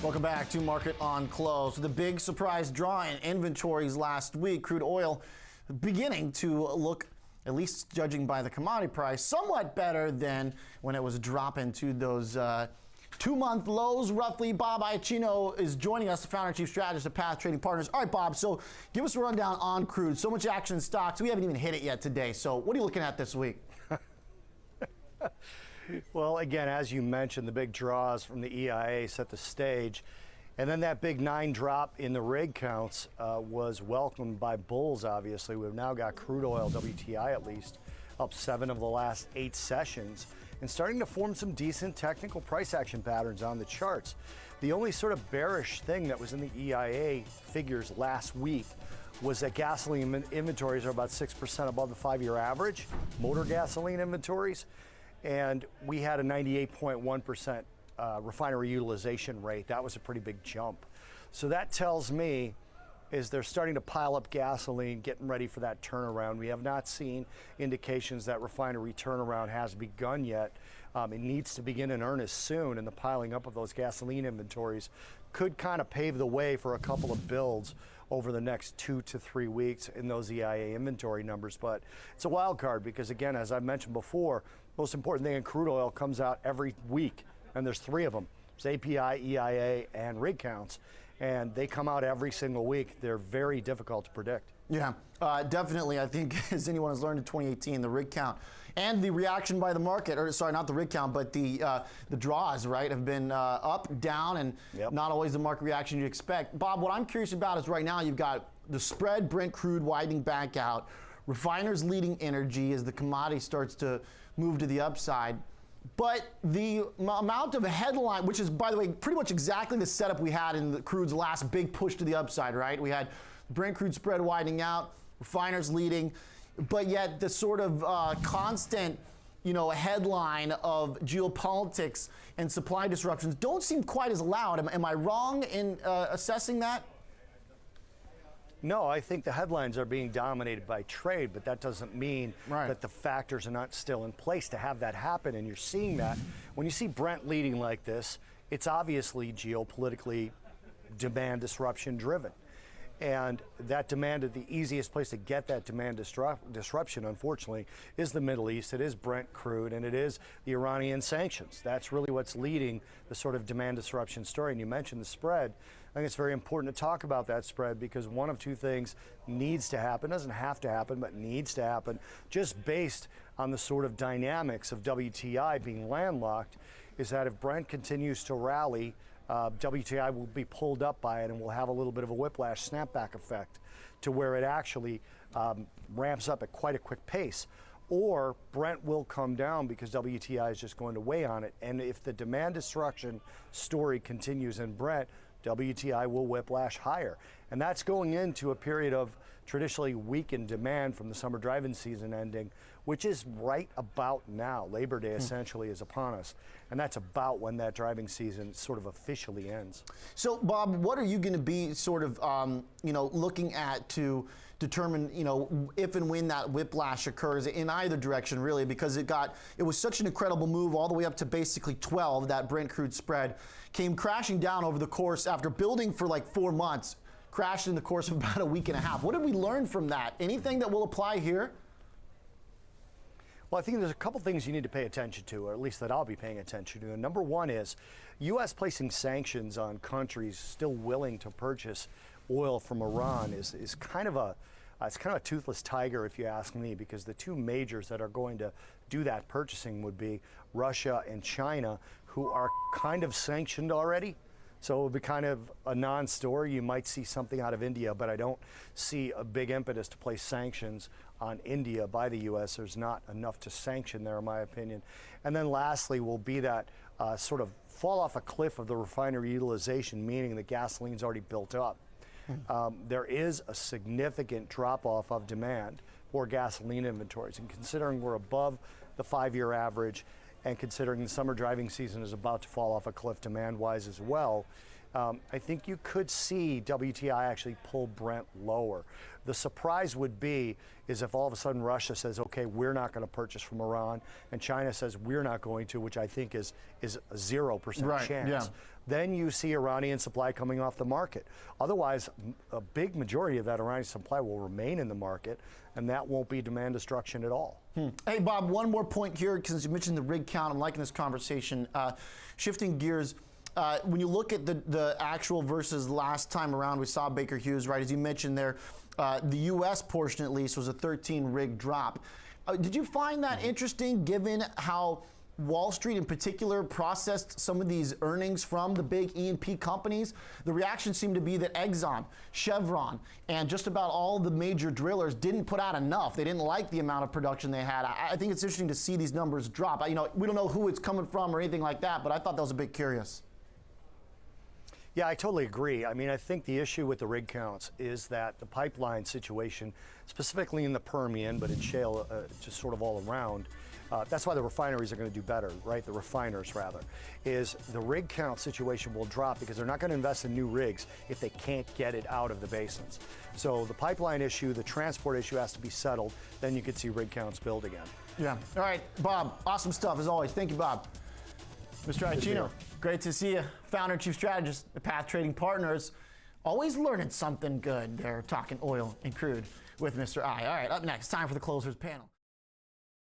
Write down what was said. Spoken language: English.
Welcome back to Market on Close. The big surprise draw in inventories last week, crude oil beginning to look, at least judging by the commodity price, somewhat better than when it was dropping to those 2-month lows roughly. Bob Iaccino is joining us, the founder and chief strategist of Path Trading Partners. All right, Bob, so give us a rundown on crude. So much action in stocks. We haven't even hit it yet today. So what are you looking at this week? Well, again, as you mentioned, the big draws from the EIA set the stage. And then that big 9 drop in the rig counts was welcomed by bulls, obviously. We've now got crude oil, WTI at least, up 7 of the last 8 sessions and starting to form some decent technical price action patterns on the charts. The only sort of bearish thing that was in the EIA figures last week was that gasoline inventories are about 6% above the 5-year average, motor gasoline inventories. And we had a 98.1% refinery utilization rate. That was a pretty big jump. So that tells me is they're starting to pile up gasoline, getting ready for that turnaround. We have not seen indications that refinery turnaround has begun yet. It needs to begin in earnest soon, and the piling up of those gasoline inventories could kind of pave the way for a couple of builds over the next 2 to 3 weeks in those EIA inventory numbers. But it's a wild card because, again, as I mentioned before, most important thing in crude oil comes out every week, and there's 3 of them. There's API, EIA, and rig counts, and they come out every single week. They're very difficult to predict. Yeah, definitely. I think, as anyone has learned in 2018, the rig count and the reaction by the market, or sorry, not the rig count, but the draws, right, have been up, down, and not always the market reaction you expect. Bob, what I'm curious about is right now you've got the spread, Brent crude widening back out, refiners leading energy as the commodity starts to move to the upside. But the amount of a headline, which is, by the way, pretty much exactly the setup we had in the crude's last big push to the upside, right? We had Brent crude spread widening out, refiners leading, but yet the sort of constant, headline of geopolitics and supply disruptions don't seem quite as loud. Am I wrong in assessing that? No, I think the headlines are being dominated by trade, but that doesn't mean that the factors are not still in place to have that happen, and you're seeing that. When you see Brent leading like this, it's obviously geopolitically demand disruption driven. And that demand, the easiest place to get that demand disruption, unfortunately, is the Middle East. It is Brent crude, and it is the Iranian sanctions. That's really what's leading the sort of demand disruption story. And you mentioned the spread. I think it's very important to talk about that spread because one of 2 things needs to happen, doesn't have to happen, but needs to happen, just based on the sort of dynamics of WTI being landlocked, is that if Brent continues to rally, WTI will be pulled up by it and will have a little bit of a whiplash snapback effect to where it actually ramps up at quite a quick pace. Or Brent will come down because WTI is just going to weigh on it. And if the demand destruction story continues in Brent, WTI will whiplash higher. And that's going into a period of traditionally weakened demand from the summer driving season ending, which is right about now. Labor Day essentially is upon us. And that's about when that driving season sort of officially ends. So, Bob, what are you going to be sort of, looking at to determine, if and when that whiplash occurs in either direction, really, because it was such an incredible move all the way up to basically 12, that Brent crude spread came crashing down over the course after building for like 4 months, crashed in the course of about a week and a half. What did we learn from that? Anything that will apply here? Well, I think there's a couple things you need to pay attention to, or at least that I'll be paying attention to. And number one is U.S. placing sanctions on countries still willing to purchase oil from Iran is kind of a toothless tiger, if you ask me, because the 2 majors that are going to do that purchasing would be Russia and China, who are kind of sanctioned already. So it would be kind of a non-story. You might see something out of India, but I don't see a big impetus to place sanctions on India by the U.S. There's not enough to sanction there, in my opinion. And then lastly will be that sort of fall off a cliff of the refinery utilization, meaning the gasoline's already built up. There is a significant drop-off of demand for gasoline inventories. And considering we're above the 5-year average, and considering the summer driving season is about to fall off a cliff demand-wise as well, I think you could see WTI actually pull Brent lower. The surprise would be is if all of a sudden Russia says, okay, we're not going to purchase from Iran, and China says we're not going to, which I think is a 0% chance. Yeah. Then you see Iranian supply coming off the market. Otherwise, a big majority of that Iranian supply will remain in the market, and that won't be demand destruction at all. Hey, Bob, one more point here, because you mentioned the rig count. I'm liking this conversation. Shifting gears, when you look at the actual versus last time around, we saw Baker Hughes, right, as you mentioned there, the U.S. portion at least was a 13-rig drop. Did you find that interesting, given how Wall Street in particular processed some of these earnings from the big E&P companies? The reaction seemed to be that Exxon, Chevron, and just about all the major drillers didn't put out enough. They didn't like the amount of production they had. I think it's interesting to see these numbers drop. We don't know who it's coming from or anything like that, but I thought that was a bit curious. Yeah, I totally agree. I mean, I think the issue with the rig counts is that the pipeline situation, specifically in the Permian, but in shale, just sort of all around, that's why the refineries are going to do better, right? The refiners, rather, is the rig count situation will drop because they're not going to invest in new rigs if they can't get it out of the basins. So the pipeline issue, the transport issue has to be settled. Then you could see rig counts build again. Yeah. All right, Bob, awesome stuff as always. Thank you, Bob. Mr. Iaccino, great to see you. Founder and Chief Strategist at Path Trading Partners. Always learning something good there, talking oil and crude with Mr. I. All right, up next, time for the closers panel.